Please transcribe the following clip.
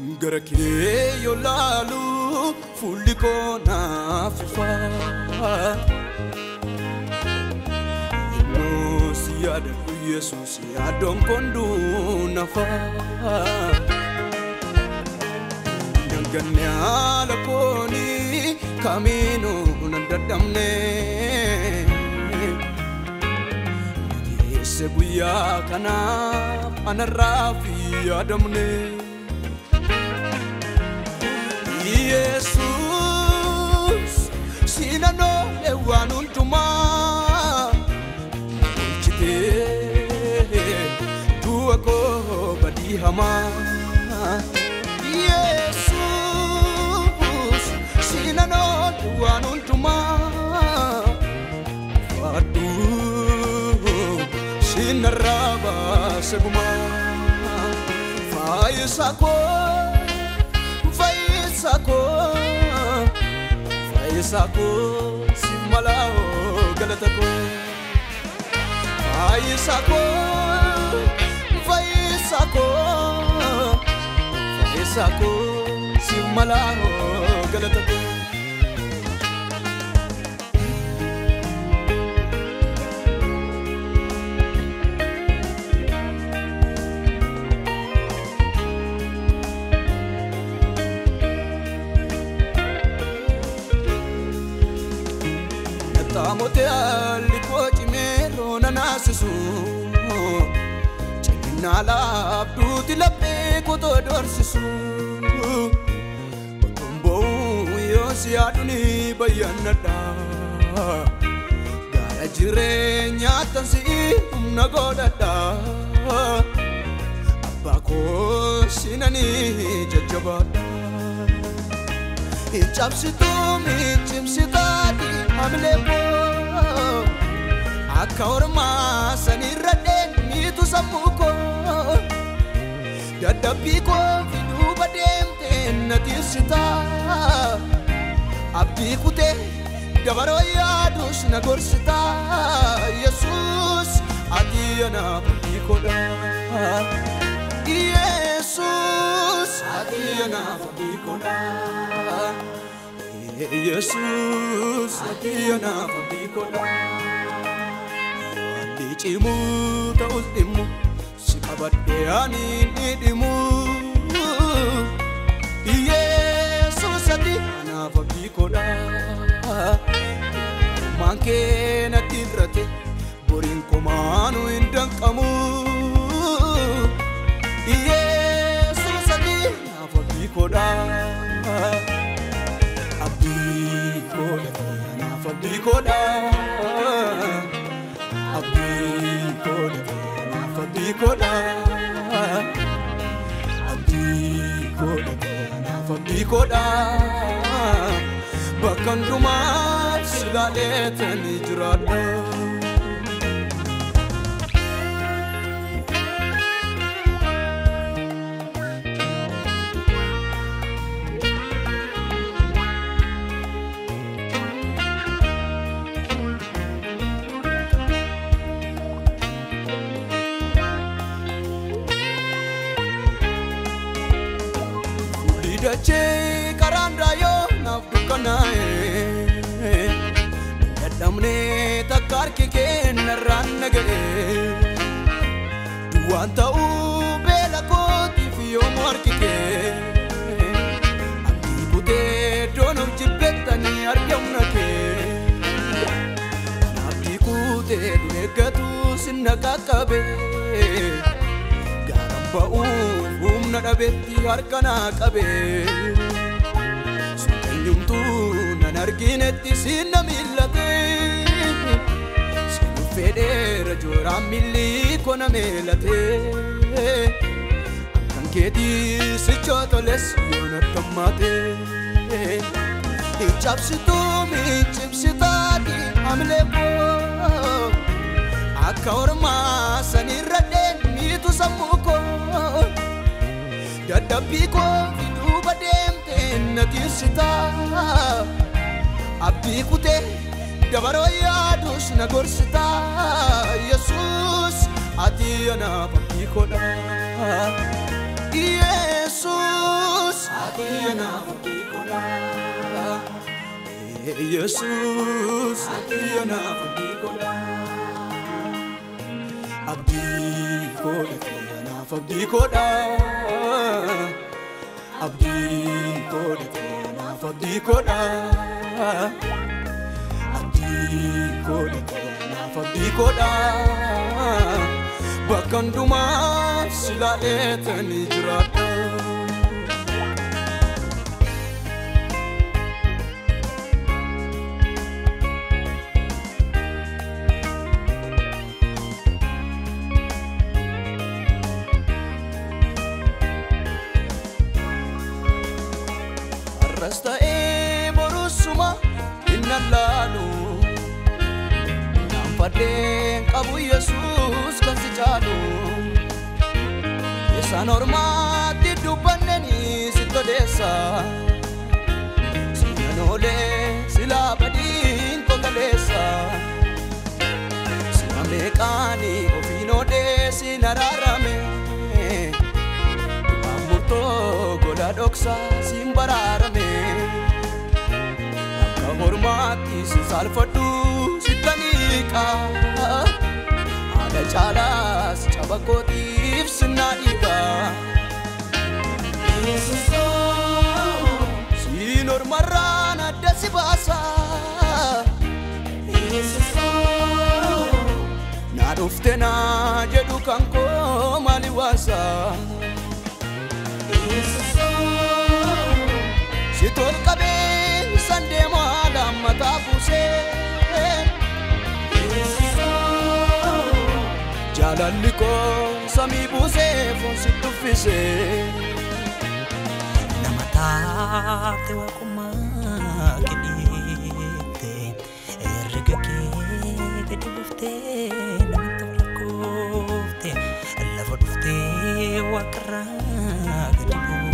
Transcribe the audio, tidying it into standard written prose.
Garake yolalu fuliko na fifa No siada ku Jesus adon kondu nafa Nanganya lakoni kamino nandadamne Sebuya kana anarafi adamne Jesus sinano ewanuntuma chite tuako badihama Jesus sinano ewanuntuma fadu sinaraba seguma faisako Faisako simalao galatako Faisako simalao galatako Tamote aliko chimero na nasisu Chinala abduti lape koto dorsisu Otombo yosi aduni bayanada Gaya jire nyatansi umnagodada Abako sinani jajabada Ichapsitu michimsitadi amlebo Akaurma saniraden mitu samuko Dadapiko vidu badem tenatisita Abdikute dabaro yadus nagorsita Jesus adiyana abdikoda Jesus adiyana abdikoda Jesus adiyana abdikoda Dichimu tausdimu sikabade ani nidimu Jesus adiyana abdikoda Manke natidrate borin komanu indankamu Jesus adiyana abdikoda Abdikoda Bahkan rumah sudah letani jurada Dace karanda yo nafukanae Dadamne takar kike narannage Duanta u bela koti fiyo markike Abdi bute dono jibetani argamnake Abdi kute dunegatu sinnakakabe Ba'u humna dhabetti harkana qabe Sukkanyumtu nan arginetti sinna millate Sinu fedheera jooraan milli kona meelate Akkan keetii sichoo toles yoon argammaate Ichabsitu michimsitaati amleeboo Akka ormaa sanirradheen miitu sammuuko Dadapiko vidu badem tenatisita Abdikute dabaro yadus nagorsita Jesus adiyana abdikoda Jesus Atiyana fudikola Jesus Atiyana fudikola Abdi kola Atiyana fudikola Abdi kola Atiyana fudikola Abdi kola Atiyana fudikola Bakanduma sila etani jirata Rasta borusuma innalalu Nampadeng abu Yesus kasih jalu Desa norma tidupaneni sito desa Sinanole sila badin kongalesa Sinamekani ofinode sinararame Amurto goda doksa simbararame Akka hormati salfadu sitanika Ada calas cabakotif senaiga Jesus Sinor marana dasi basa Jesus Naduftena jedukangko maliwasa Situl kabe sande malam mata puse Jalan liko sami puse fon situ fise Namata tewa kumakidite ergeke gedufte namitolakufte lafadufte wakra gedubu